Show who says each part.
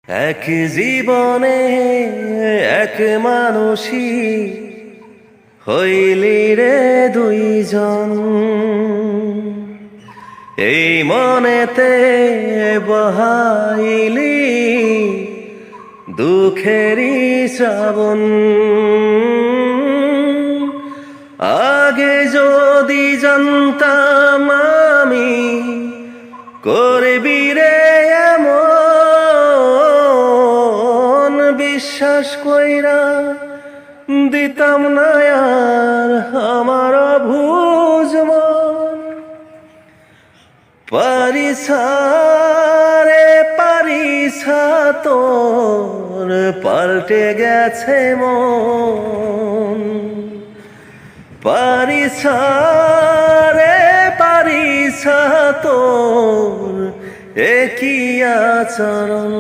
Speaker 1: এক জীবনে এক মানুষই হইলি রে দুইজন, এই মনেতে বহাইলি দুঃখেরই শ্রাবণ। আগে যদি জানতাম আমি করবি রে এমন, বিশ্বাস কইরা দিতাম না আর আমার অবুঝ মন। পারিছা রে পারিছা তোর পাল্টে গেছে মন। পারিছা রে পারিছা তোর একই আচরণ।